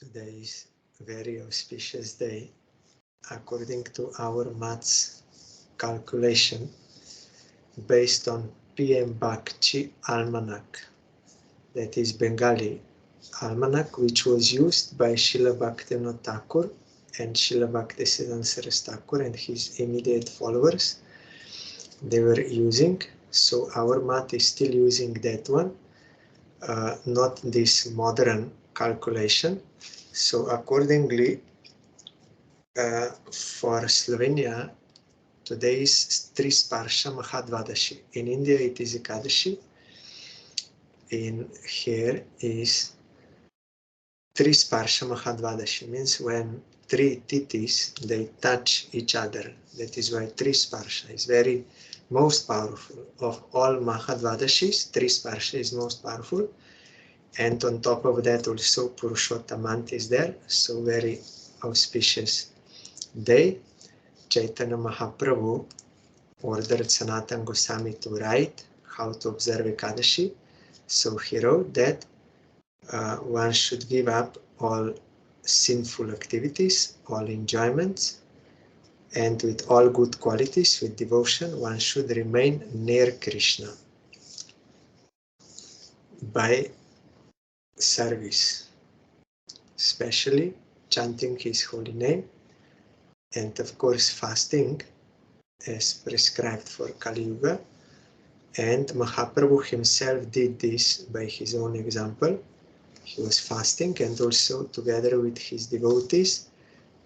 Today is a very auspicious day. According to our maths calculation, based on PM Bakshi Almanac, that is Bengali Almanac, which was used by Srila Bhaktivinoda Thakur and Srila Bhaktisiddhanta Saraswati Thakur and his immediate followers. They were using, so our math is still using that one, not this modern calculation. So accordingly, for Slovenia, today is Trisparsha Mahadvadashi. In India it is Ekadashi. In here is Trisparsha Mahadvadashi, means when three titis, they touch each other. That is why Trisparsha is very most powerful. Of all Mahadvadashis, Trisparsha is most powerful. And on top of that also Purushotam is there, so very auspicious day. Chaitanya Mahaprabhu ordered Sanatana Goswami to write how to observe Ekadashi. So he wrote that one should give up all sinful activities, all enjoyments, and with all good qualities, with devotion, one should remain near Krishna by service, especially chanting his holy name, and of course fasting as prescribed for Kali Yuga. And Mahaprabhu himself did this by his own example. He was fasting, and also together with his devotees,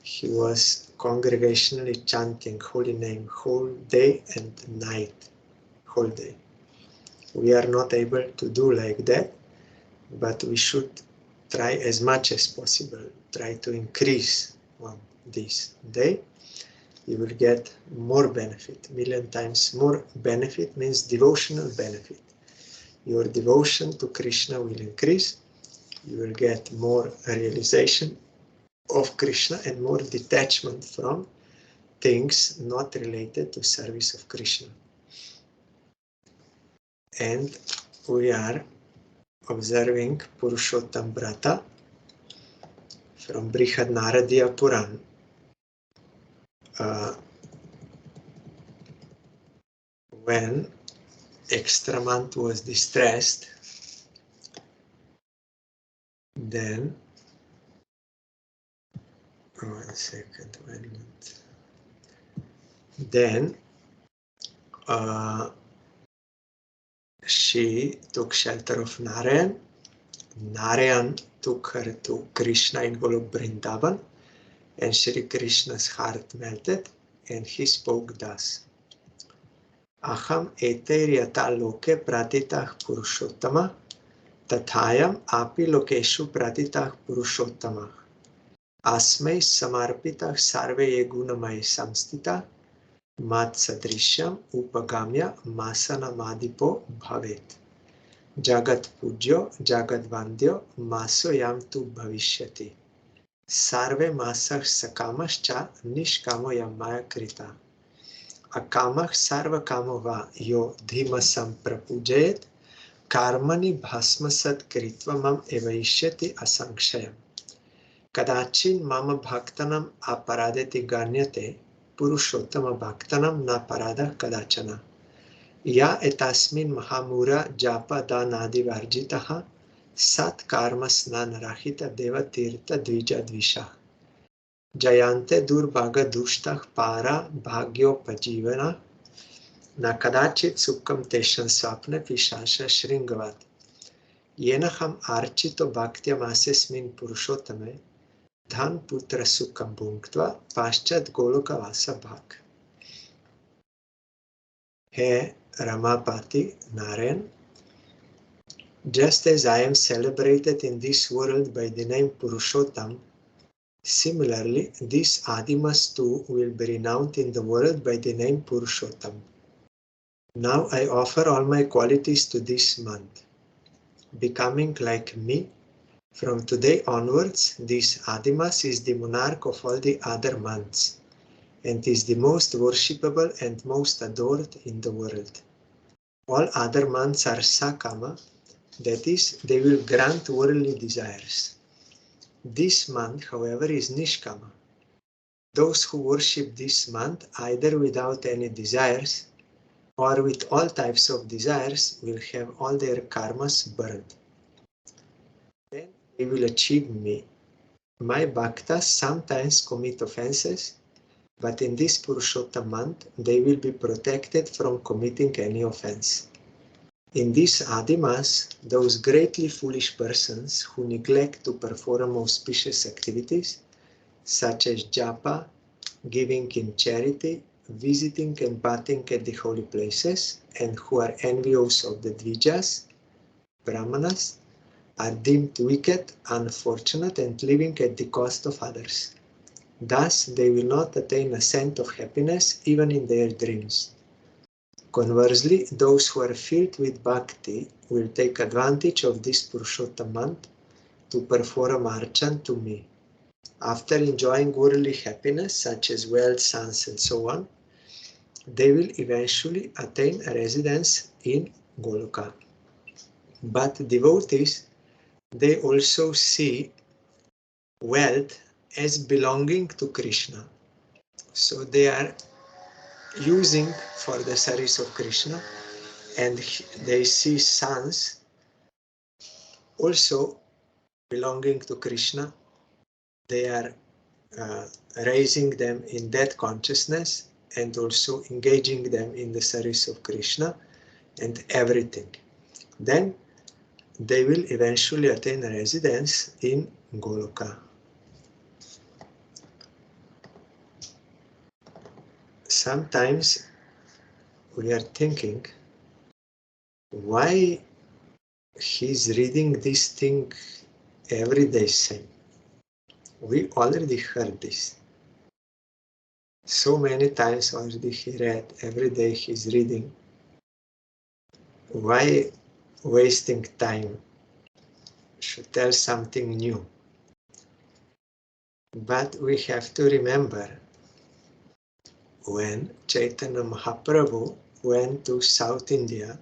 he was congregationally chanting holy name whole day and night, whole day. We are not able to do like that, but we should try as much as possible, try to increase on this day. You will get more benefit, million times more benefit, means devotional benefit. Your devotion to Krishna will increase. You will get more realization of Krishna and more detachment from things not related to service of Krishna. And we are observing Purushotam VRATA from Brihad Naradiya Puran. When Extramant was distressed, then she took shelter of Narayan. Narayan took her to Krishna in Golok Vrindavan, and Shri Krishna's heart melted, and he spoke thus: Aham eter yata loke pratitah Purushottama, tathayam api lokeshu pratitah Purushottama. Asmai samarpitah sarve ye gunamai samstita, mat sadrishyam upagamya masana madipo bhavet. Jagat pujyo jagat vandyo maso yam tu bhavishyati. Sarve masah sakamascha nishkamo yamaya krita. Akamah sarva kamo va yo dhimasam prapujayet karmani bhasmasat kritva mam evaishyati asankshayam. Kadachin mama bhaktanam aparadeti ganyate Purushottama bhaktanam na parada kadachana. Ya etasmin mahamura japa danadi varjitaha sat karma snan rahita deva tirta dvija dvisha. Jayante durbaga dushtah para bhagyopajivana na kadachit sukkam teshan swapna pishasha shringavat. Yenaham archito bhaktyam asesmin Purushottame dhan putra sukkam bhunktva paschat goloka vasa bhak. Hey Ramapati Narayan, just as I am celebrated in this world by the name Purushottam, similarly these Adimas too will be renowned in the world by the name Purushottam. Now I offer all my qualities to this month. Becoming like me, from today onwards, this Adimas is the monarch of all the other months, and is the most worshipable and most adored in the world. All other months are sakama, that is, they will grant worldly desires. This month, however, is Nishkama. Those who worship this month either without any desires or with all types of desires will have all their karmas burned. Then they will achieve me. My bhaktas sometimes commit offenses, but in this Purushottam month they will be protected from committing any offense. In this Adimas, those greatly foolish persons who neglect to perform auspicious activities, such as japa, giving in charity, visiting and bathing at the holy places, and who are envious of the Dvijas, Brahmanas, are deemed wicked, unfortunate, and living at the cost of others. Thus, they will not attain a scent of happiness even in their dreams. Conversely, those who are filled with bhakti will take advantage of this Purushottam month to perform archan to me. After enjoying worldly happiness such as wealth, sons, and so on, they will eventually attain a residence in Goloka. But devotees, they also see wealth as belonging to Krishna. So they are using for the service of Krishna, and they see sons also belonging to Krishna. They are raising them in that consciousness and also engaging them in the service of Krishna and everything. Then they will eventually attain a residence in Goloka. Sometimes we are thinking, why he's reading this thing every day same? We already heard this. So many times already he read, every day he's reading. Why wasting time? Should tell something new. But we have to remember, when Chaitanya Mahaprabhu went to South India,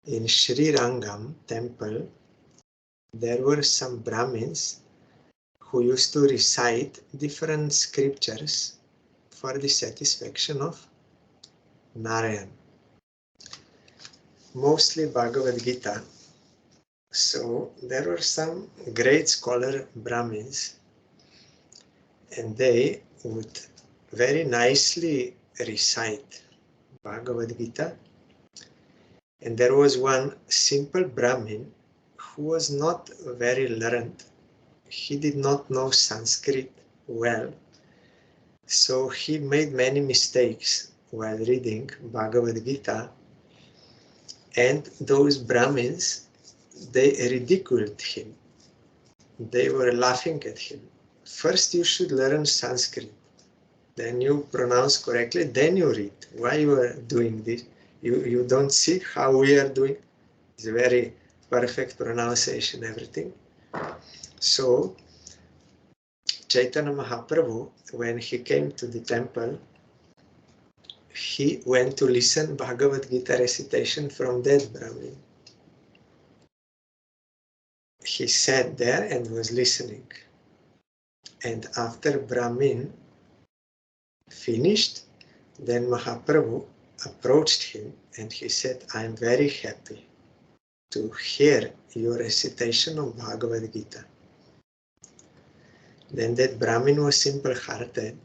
in Sri Rangam temple, there were some Brahmins who used to recite different scriptures for the satisfaction of Narayan. Mostly Bhagavad Gita. So there were some great scholar Brahmins, and they would very nicely recite Bhagavad Gita. And there was one simple Brahmin who was not very learned. He did not know Sanskrit well, so he made many mistakes while reading Bhagavad Gita, and those Brahmins, they ridiculed him. They were laughing at him. First you should learn Sanskrit, then you pronounce correctly, then you read. Why you are doing this? You don't see how we are doing? It's a very perfect pronunciation, everything. So Chaitanya Mahaprabhu, when he came to the temple, he went to listen Bhagavad Gita recitation from that Brahmin. He sat there and was listening. And after Brahmin finished, then Mahaprabhu approached him and he said, I am very happy to hear your recitation of Bhagavad Gita. Then that Brahmin was simple-hearted.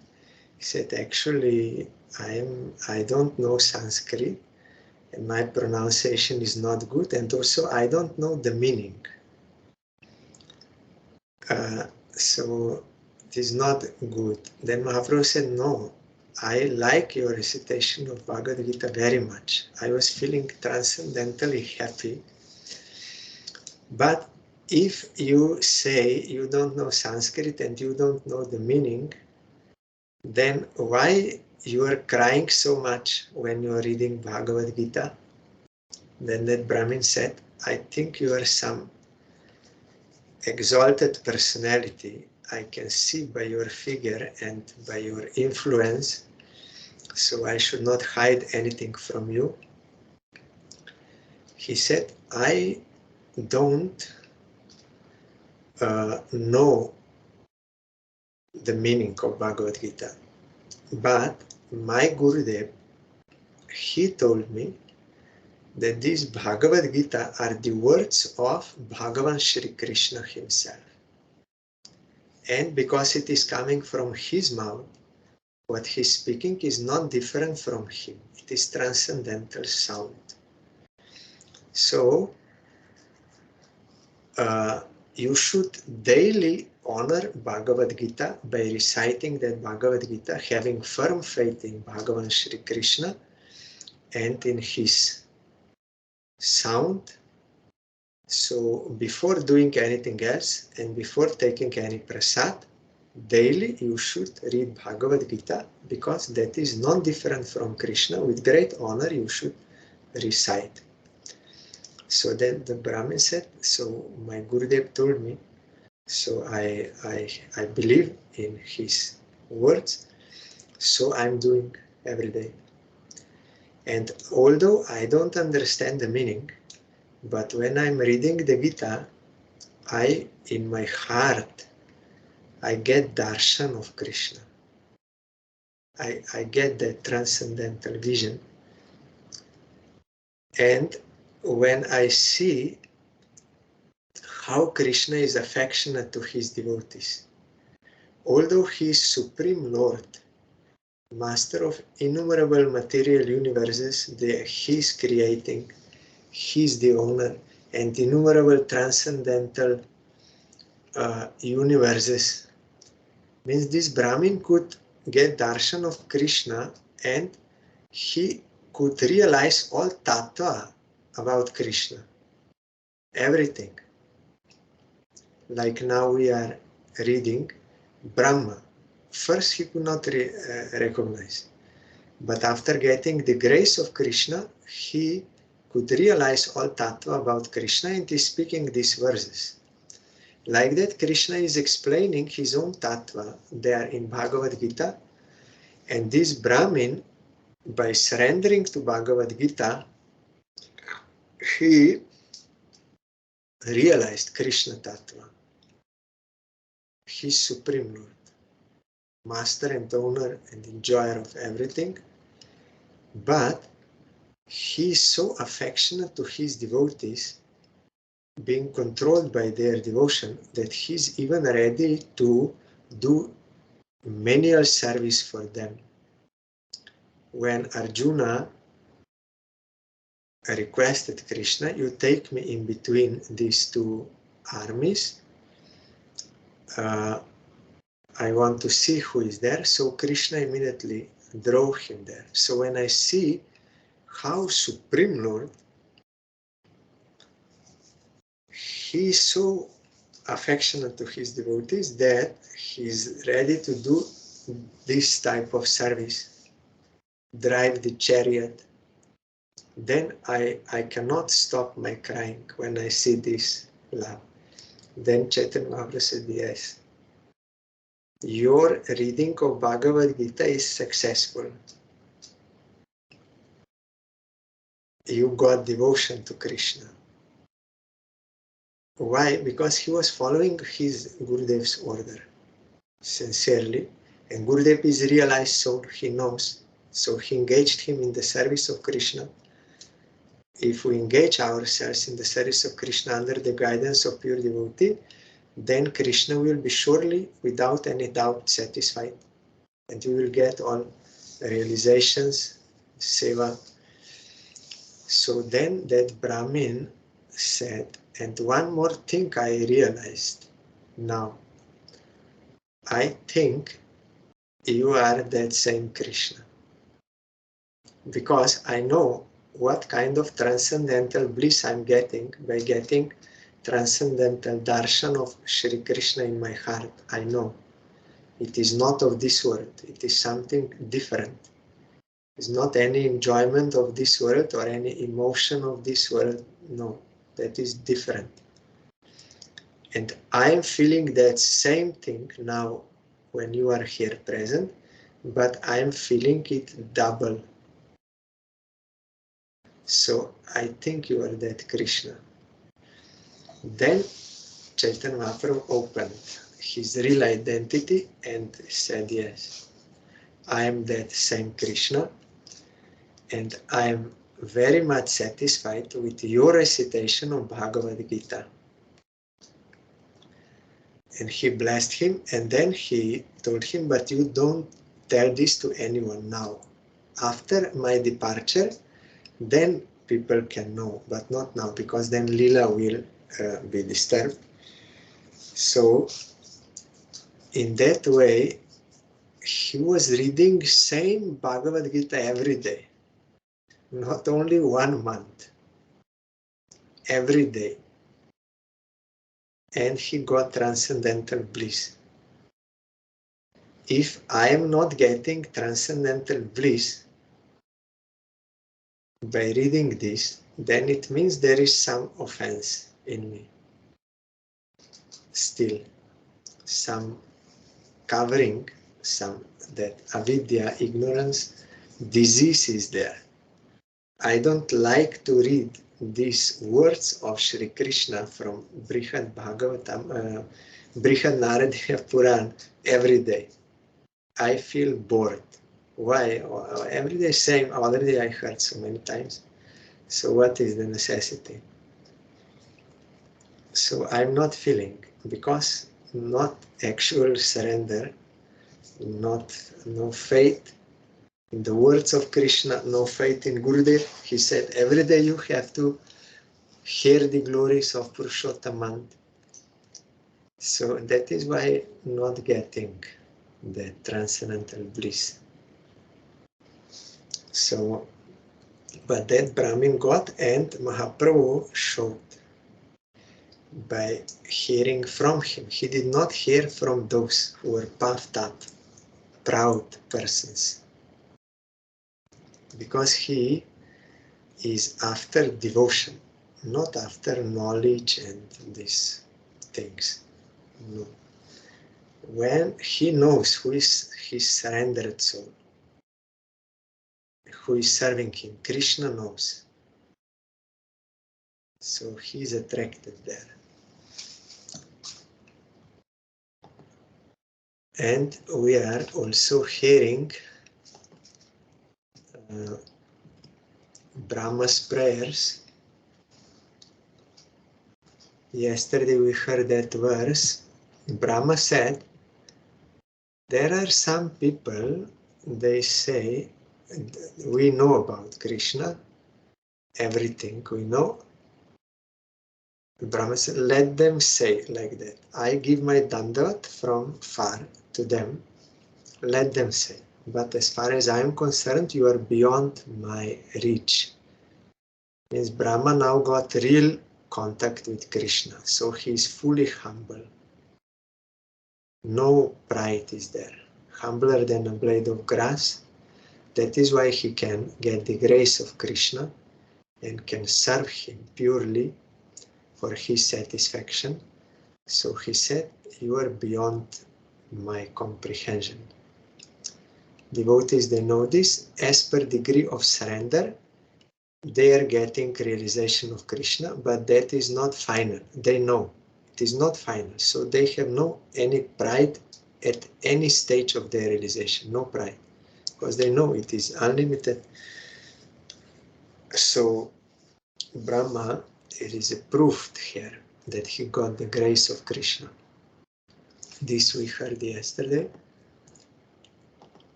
He said, actually, I don't know Sanskrit and my pronunciation is not good, and also I don't know the meaning. So it is not good. Then Mahaprabhu said, no, I like your recitation of Bhagavad Gita very much. I was feeling transcendentally happy. But if you say you don't know Sanskrit and you don't know the meaning, then why you are crying so much when you are reading Bhagavad Gita? Then that Brahmin said, I think you are some exalted personality. I can see by your figure and by your influence, so I should not hide anything from you. He said, I don't know the meaning of Bhagavad Gita. But my Gurudev, he told me that these Bhagavad Gita are the words of Bhagavan Shri Krishna himself. And because it is coming from his mouth, what he's speaking is not different from him. It is transcendental sound. So, you should daily honor Bhagavad Gita by reciting that Bhagavad Gita, having firm faith in Bhagavan Shri Krishna and in his sound. So before doing anything else and before taking any prasad, daily you should read Bhagavad Gita, because that is not different from Krishna. With great honor you should recite. So then the Brahmin said, so my Gurudev told me, so I believe in his words, so I'm doing every day. And although I don't understand the meaning, but when I'm reading the Gita, in my heart, I get darshan of Krishna. I get that transcendental vision. And when I see how Krishna is affectionate to his devotees, although he is Supreme Lord, Master of innumerable material universes that he is creating, he is the owner, and innumerable transcendental universes, means this Brahmin could get darshan of Krishna and he could realize all tattva about Krishna, everything. Like now we are reading Brahma. First he could not recognize, but after getting the grace of Krishna, he could realize all tattva about Krishna and is speaking these verses. Like that, Krishna is explaining his own tattva there in Bhagavad Gita, and this Brahmin, by surrendering to Bhagavad Gita, he realized Krishna tattva. He is Supreme Lord, Master and Owner and Enjoyer of everything, but he is so affectionate to his devotees, being controlled by their devotion, that he is even ready to do menial service for them. When Arjuna requested Krishna, you take me in between these two armies, I want to see who is there. So Krishna immediately drove him there. So when I see how Supreme Lord, he is so affectionate to his devotees that he is ready to do this type of service, drive the chariot, then I cannot stop my crying when I see this love. Then Chaitanya Mahaprabhu said, yes, your reading of Bhagavad Gita is successful. You got devotion to Krishna. Why? Because he was following his Gurudev's order sincerely, and Gurudev is realized soul, he knows. So he engaged him in the service of Krishna. If we engage ourselves in the service of Krishna under the guidance of pure devotee, then Krishna will be surely, without any doubt, satisfied. And you will get all realizations, seva. So then that Brahmin said, and one more thing I realized now. I think you are that same Krishna. Because I know what kind of transcendental bliss I'm getting by getting transcendental darshan of Shri Krishna in my heart. I know. It is not of this world. It is something different. It's not any enjoyment of this world or any emotion of this world. No, that is different. And I am feeling that same thing now when you are here present, but I am feeling it double. So I think you are that Krishna. Then Chaitanya Mahaprabhu opened his real identity and said, yes, I am that same Krishna, and I am very much satisfied with your recitation of Bhagavad Gita. And he blessed him, and then he told him, but you don't tell this to anyone now. After my departure, then people can know, but not now, because then Lila will be disturbed. So, in that way, he was reading same Bhagavad Gita every day, not only 1 month, every day. And he got transcendental bliss. If I am not getting transcendental bliss by reading this, then it means there is some offense in me. Still, some covering, some that avidya, ignorance, disease is there. I don't like to read these words of Sri Krishna from Brihad Bhagavatam, Brihad Naradiya Puran every day. I feel bored. Why? Every day same, already I heard so many times. So what is the necessity? So I'm not feeling, because not actual surrender, no faith in the words of Krishna, no faith in Gurudev. He said, every day you have to hear the glories of Purushotam. So that is why not getting the transcendental bliss. So, but that Brahmin got, and Mahaprabhu showed by hearing from him. He did not hear from those who were puffed up, proud persons, because he is after devotion, not after knowledge and these things. No. When he knows who is his surrendered soul, who is serving him, Krishna knows. So he is attracted there. And we are also hearing Brahma's prayers. Yesterday we heard that verse. Brahma said, there are some people, they say, we know about Krishna, everything we know. Brahma said, let them say like that. I give my dandavat from far to them. Let them say. But as far as I am concerned, you are beyond my reach. Means Brahma now got real contact with Krishna. So he is fully humble. No pride is there. Humbler than a blade of grass. That is why he can get the grace of Krishna and can serve him purely for his satisfaction. So he said, you are beyond my comprehension. Devotees, they know this. As per degree of surrender, they are getting realization of Krishna, but that is not final. They know it is not final. So they have no any pride at any stage of their realization. No pride. Because they know it is unlimited. So Brahma, it is proved here that he got the grace of Krishna. This we heard yesterday.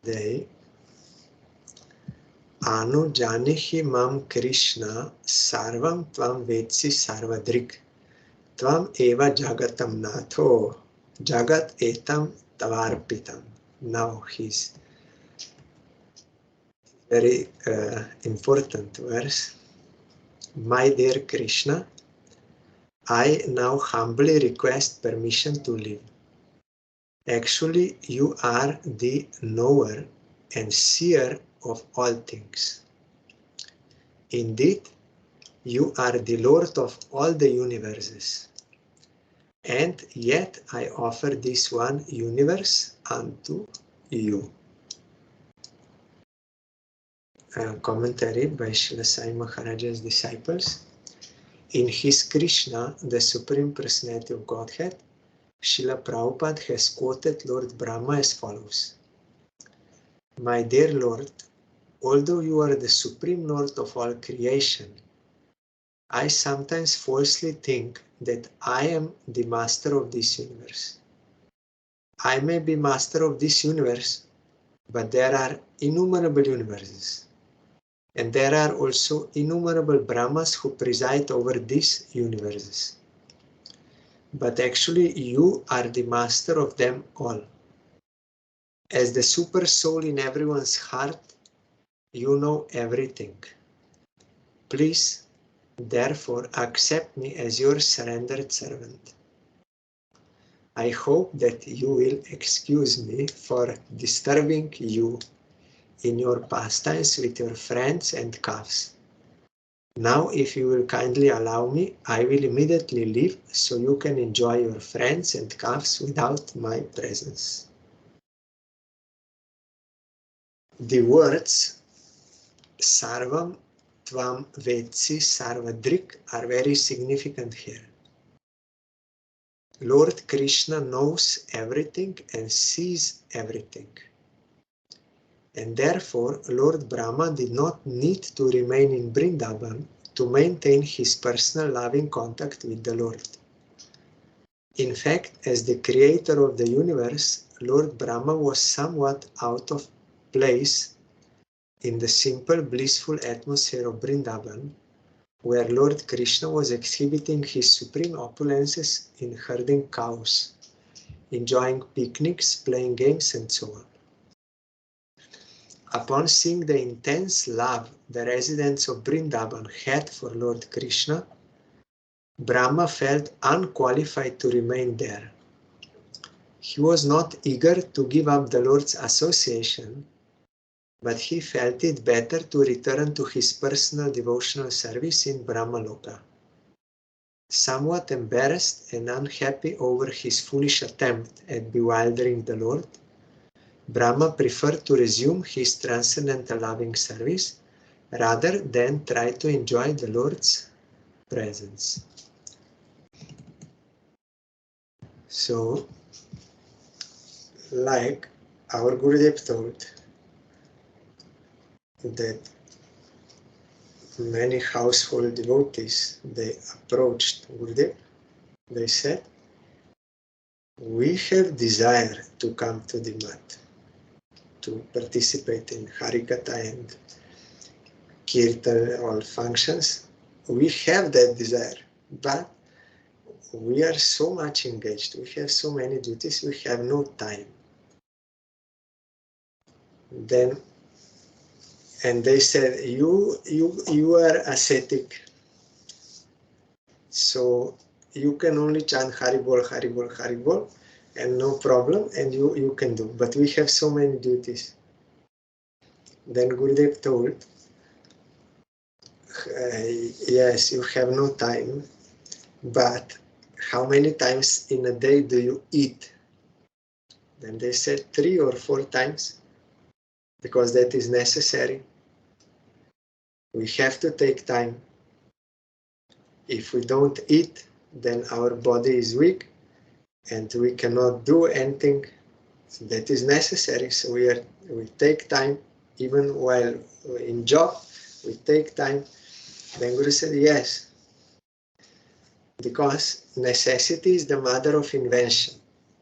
They Anu janihi mam Krishna sarvam tvam vetsi sarvadrik tvam eva jagatam natho jagat etam tavarpitam. Now his very important verse. My dear Krishna, I now humbly request permission to live. Actually, you are the knower and seer of all things. Indeed, you are the Lord of all the universes. And yet I offer this one universe unto you. Commentary by Srila Sai Maharaja's disciples. In his Krishna, the Supreme Personality of Godhead, Srila Prabhupada has quoted Lord Brahma as follows. My dear Lord, although you are the Supreme Lord of all creation, I sometimes falsely think that I am the master of this universe. I may be master of this universe, but there are innumerable universes. And there are also innumerable Brahmas who preside over these universes. But actually you are the master of them all. As the super soul in everyone's heart, you know everything. Please, therefore, accept me as your surrendered servant. I hope that you will excuse me for disturbing you in your pastimes with your friends and calves. Now, if you will kindly allow me, I will immediately leave so you can enjoy your friends and calves without my presence. The words Sarvam Tvam Vetsi Sarvadrik are very significant here. Lord Krishna knows everything and sees everything. And therefore, Lord Brahma did not need to remain in Vrindavan to maintain his personal loving contact with the Lord. In fact, as the creator of the universe, Lord Brahma was somewhat out of place in the simple, blissful atmosphere of Vrindavan, where Lord Krishna was exhibiting his supreme opulences in herding cows, enjoying picnics, playing games, and so on. Upon seeing the intense love the residents of Vrindavan had for Lord Krishna, Brahma felt unqualified to remain there. He was not eager to give up the Lord's association, but he felt it better to return to his personal devotional service in Brahmaloka. Somewhat embarrassed and unhappy over his foolish attempt at bewildering the Lord, Brahma preferred to resume his transcendental loving service rather than try to enjoy the Lord's presence. So, like our Gurudev told, that many household devotees, they approached Gurudev, they said, we have desire to come to the mat, to participate in Harikatha and Kirtan, all functions. We have that desire, but we are so much engaged, we have so many duties, we have no time. Then, and they said, you are ascetic, so you can only chant Haribol, Haribol, Haribol, and no problem, and you can do. But we have so many duties. Then Gurudev told, yes, you have no time, but how many times in a day do you eat? Then they said 3 or 4 times, because that is necessary. We have to take time. If we don't eat, then our body is weak and we cannot do anything. So that is necessary. So we take time, even while in job, we take time. Then Guru said, yes, because necessity is the mother of invention.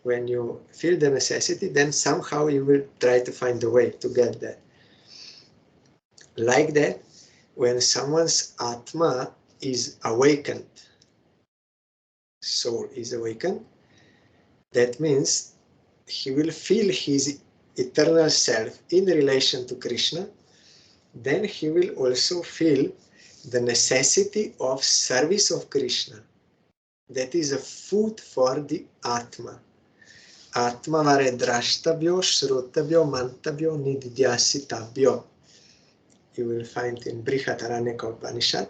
When you feel the necessity, then somehow you will try to find a way to get that. Like that, when someone's Atma is awakened, soul is awakened, that means he will feel his eternal self in relation to Krishna. Then he will also feel the necessity of service of Krishna. That is a food for the Atma. Atma vare drashtabhyo, shrotabhyo, mantabhyo, nididhyasitabhyo. You will find in Brihadaranyaka Upanishad.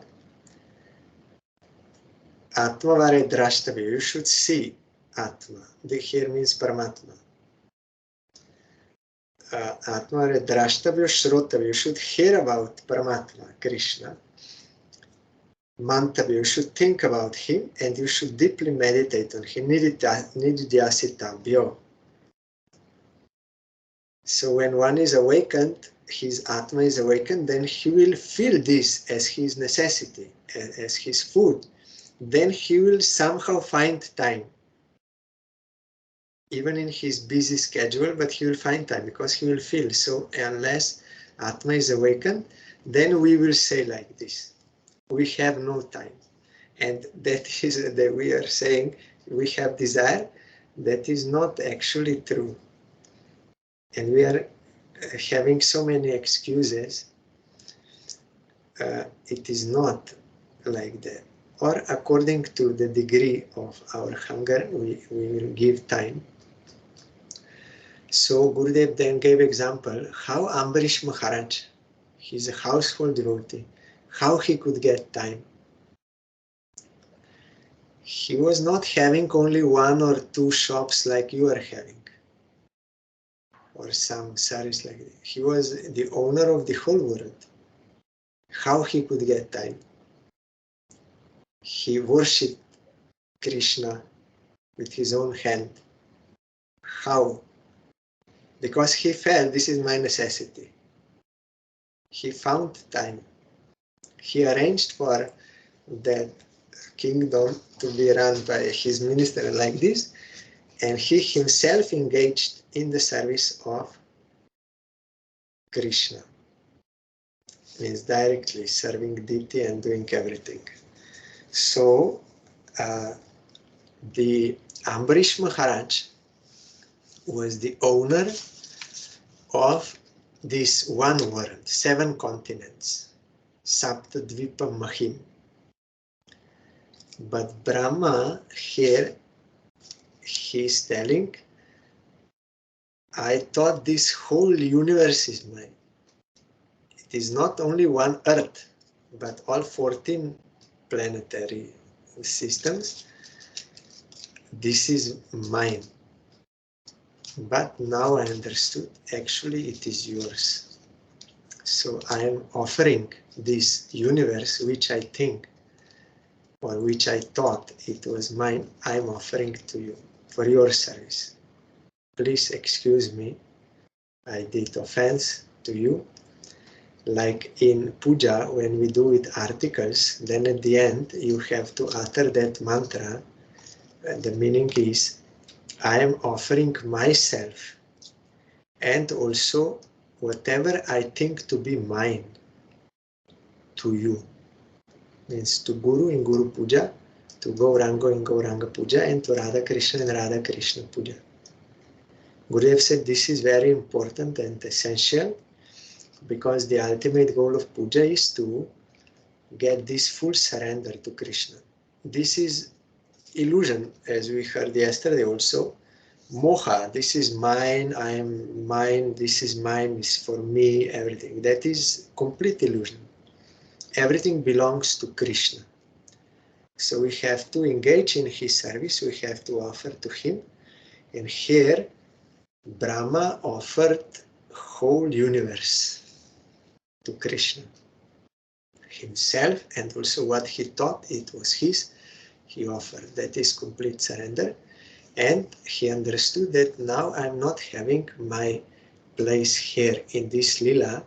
Atma vare drashtabhyo. You should see Atma. The here means Paramatma. Atma vare drashtabhyo, shrotabhyo. You should hear about Paramatma, Krishna. Mantavya, you should think about him and you should deeply meditate on him. Nididhyasitavyo. So when one is awakened, his Atma is awakened, then he will feel this as his necessity, as his food. Then he will somehow find time, even in his busy schedule, but he will find time because he will feel. So unless Atma is awakened, then we will say like this, we have no time. And that is that we are saying we have desire. That is not actually true. And we are having so many excuses. It is not like that. Or according to the degree of our hunger, we will give time. So Gurudev then gave example how Ambarish Maharaj, he's a household devotee, how he could get time. He was not having only 1 or 2 shops like you are having, or some service like that. He was the owner of the whole world. How he could get time? He worshipped Krishna with his own hand. How? Because he felt this is my necessity. He found time. He arranged for that kingdom to be run by his minister like this, and he himself engaged in the service of Krishna. Means directly serving deity and doing everything. So the Ambarish Maharaj was the owner of this one world, 7 continents, Saptadvipa Mahim. But Brahma here, he is telling, I thought this whole universe is mine. It is not only one earth, but all 14 planetary systems. This is mine. But now I understood, actually it is yours. So I am offering this universe, which I think, or which I thought it was mine, I am offering to you for your service. Please excuse me, I did offense to you. Like in puja, when we do with articles, then at the end you have to utter that mantra. And the meaning is, I am offering myself and also whatever I think to be mine to you. Means to Guru in Guru Puja, to Gauranga in Gauranga Puja, and to Radha Krishna in Radha Krishna Puja. Gurudev said this is very important and essential because the ultimate goal of puja is to get this full surrender to Krishna. This is illusion, as we heard yesterday also. Moha, this is mine, I am mine, this is mine, is for me, everything. That is complete illusion. Everything belongs to Krishna. So we have to engage in his service, we have to offer to him. And here, Brahma offered whole universe to Krishna. Himself, and also what he thought it was his, he offered. That is complete surrender. And he understood that now I'm not having my place here in this lila,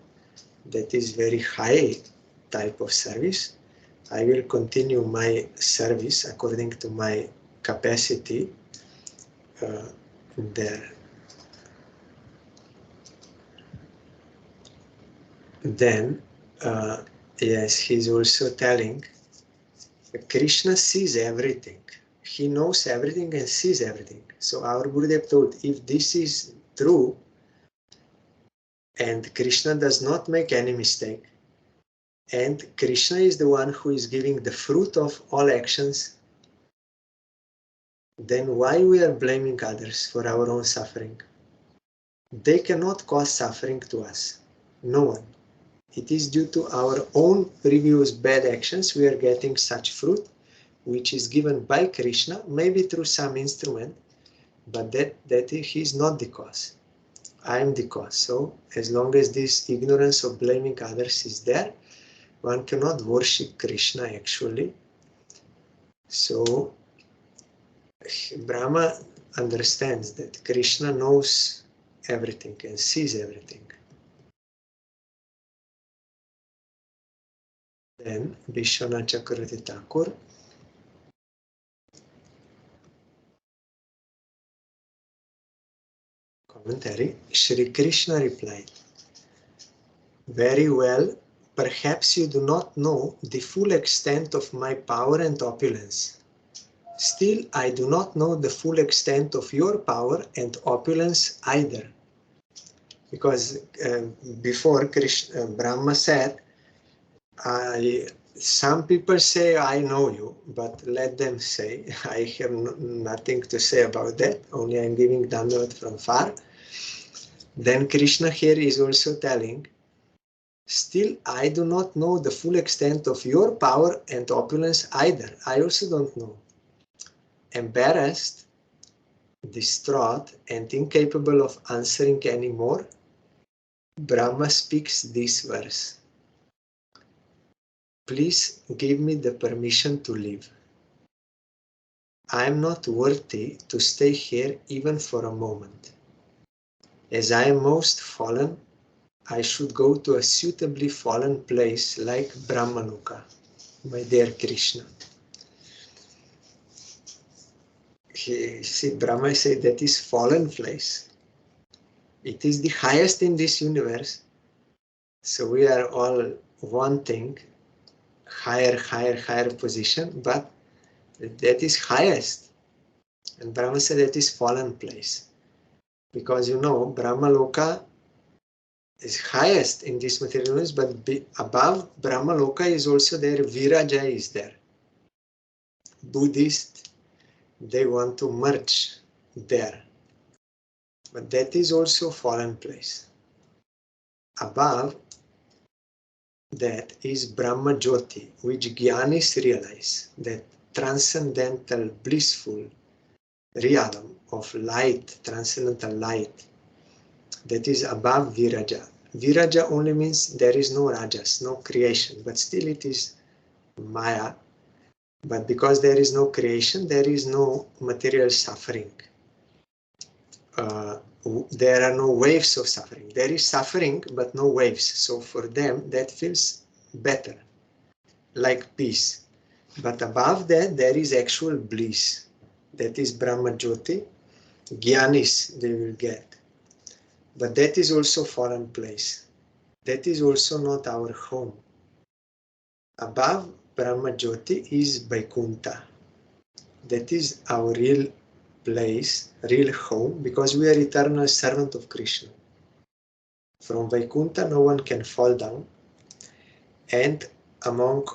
that is very high type of service. I will continue my service according to my capacity there. Then, yes, he's also telling, Krishna sees everything. He knows everything and sees everything. So our Gurudev told, if this is true, and Krishna does not make any mistake, and Krishna is the one who is giving the fruit of all actions, then why we are blaming others for our own suffering? They cannot cause suffering to us. No one. It is due to our own previous bad actions we are getting such fruit, which is given by Krishna, maybe through some instrument, but that he is not the cause. I am the cause. So as long as this ignorance of blaming others is there, One cannot worship Krishna actually. So Brahma understands that Krishna knows everything and sees everything. Then Vishwanath Chakravarti Thakur commentary, Shri Krishna replied, very well, perhaps you do not know the full extent of my power and opulence. Still, I do not know the full extent of your power and opulence either. Because before Krishna, Brahma said, some people say I know you, but let them say. I have nothing to say about that, only I'm giving Dandavat from far. Then Krishna here is also telling, still I do not know the full extent of your power and opulence either. I also don't know. Embarrassed, distraught, and incapable of answering anymore, Brahma speaks this verse. Please give me the permission to leave. I am not worthy to stay here even for a moment. As I am most fallen, I should go to a suitably fallen place like Brahmaloka, my dear Krishna. See, Brahma said that is fallen place. It is the highest in this universe. So we are all wanting higher position, but that is highest. And Brahma said that is fallen place. Because you know, Brahmaloka is highest in this material universe, but above Brahmaloka is also there, Viraja is there. Buddhist, they want to merge there. But that is also fallen place. Above that is Brahma Jyoti, which Jnanis realize, that transcendental, blissful realm of light, transcendental light, that is above Viraja. Viraja only means there is no rajas, no creation, but still it is Maya. But because there is no creation, there is no material suffering. There are no waves of suffering. There is suffering, but no waves. So for them, that feels better, like peace. But above that, there is actual bliss. That is Brahma Jyoti. Jnanis they will get. But that is also foreign place. That is also not our home. Above Brahma Jyoti is Vaikuntha. That is our real place, real home, because we are eternal servant of Krishna. From Vaikuntha, no one can fall down. And among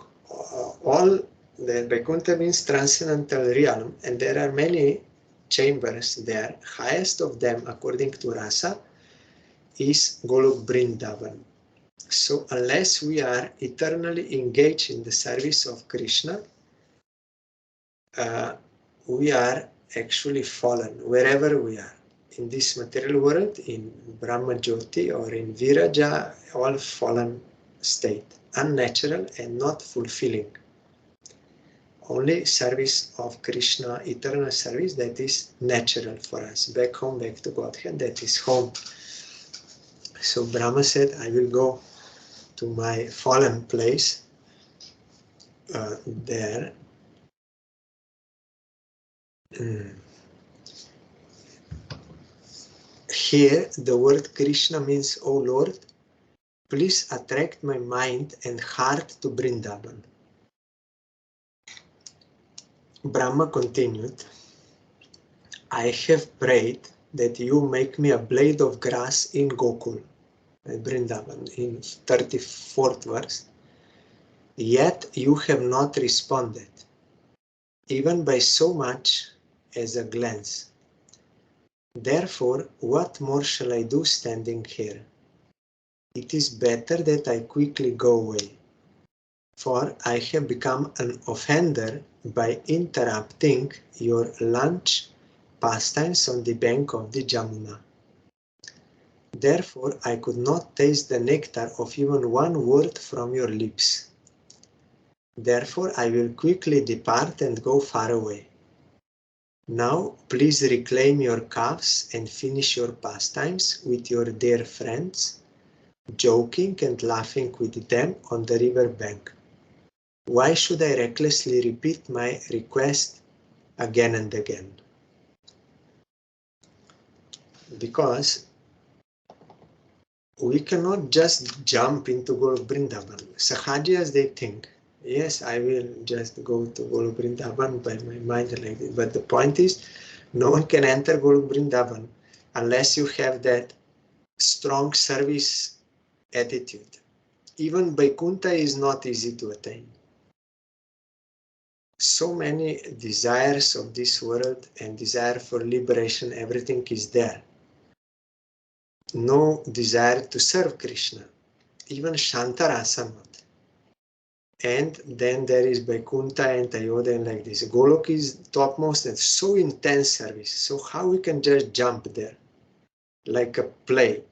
all, the Vaikuntha means transcendental realm, and there are many chambers there. Highest of them, according to Rasa, is Golok Vrindavan. So unless we are eternally engaged in the service of Krishna, we are actually fallen wherever we are. In this material world, in Brahma Jyoti or in Viraja, all fallen state, unnatural and not fulfilling. Only service of Krishna, eternal service, that is natural for us. Back home, back to Godhead, that is home. So Brahma said, I will go to my fallen place there. Here, the word Krishna means, O Lord, please attract my mind and heart to Vrindavan. Brahma continued, I have prayed that you make me a blade of grass in Gokul, Vrindavan, in 34th verse. Yet you have not responded, even by so much as a glance. Therefore, what more shall I do standing here? It is better that I quickly go away, for I have become an offender by interrupting your lunch pastimes on the bank of the Jamuna. Therefore, I could not taste the nectar of even one word from your lips. Therefore, I will quickly depart and go far away. Now, please reclaim your calves and finish your pastimes with your dear friends, joking and laughing with them on the river bank. Why should I recklessly repeat my request again and again? Because we cannot just jump into Golok Vrindavan. Sahajiyas, they think, yes, I will just go to Golok Vrindavan by my mind like this. But the point is, no one can enter Golok Vrindavan unless you have that strong service attitude. Even Vaikuntha is not easy to attain. So many desires of this world and desire for liberation, everything is there. No desire to serve Krishna, even Shantarasa not. And then there is Vaikuntha and Ayodhya and like this. Golok is topmost and so intense service. So how we can just jump there? Like a play.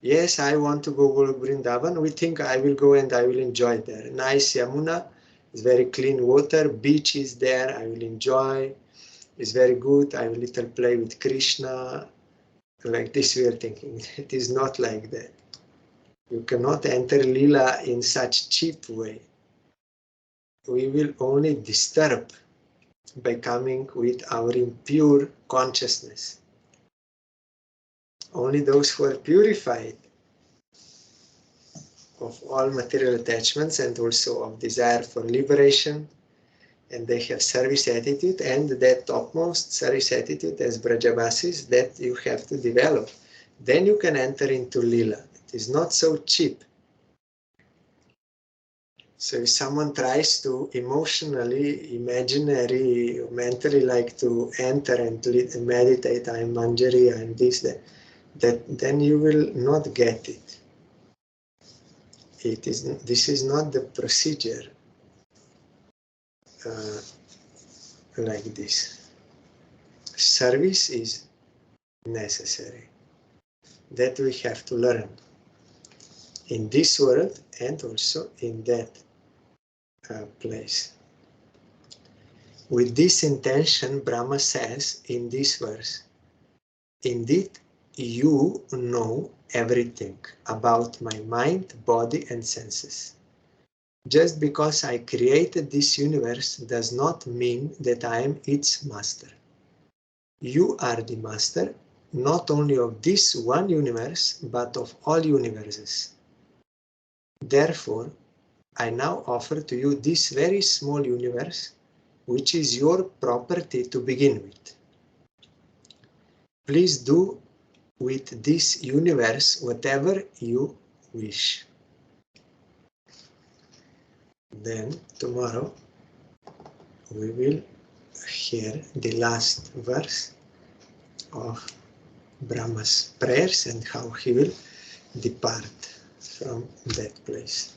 Yes, I want to go Golok Vrindavan. We think I will go and I will enjoy there. Nice Yamuna, it's very clean water. Beach is there, I will enjoy. It's very good. I will little play with Krishna. Like this we are thinking. It is not like that. You cannot enter Leela in such cheap way. We will only disturb by coming with our impure consciousness. Only those who are purified of all material attachments and also of desire for liberation, and they have service attitude, and that topmost service attitude as Brajavasis that you have to develop. Then you can enter into Leela. It is not so cheap. So if someone tries to emotionally, imaginary, mentally like to enter and meditate, I'm Manjari, I'm this, that, then you will not get it. This is not the procedure like this. Service is necessary. That we have to learn in this world and also in that place. With this intention, Brahma says in this verse, indeed, you know everything about my mind, body, and senses. Just because I created this universe does not mean that I am its master. You are the master, not only of this one universe, but of all universes. Therefore, I now offer to you this very small universe, which is your property to begin with. Please do with this universe whatever you wish. Then tomorrow we will hear the last verse of Brahma's prayers and how he will depart from that place.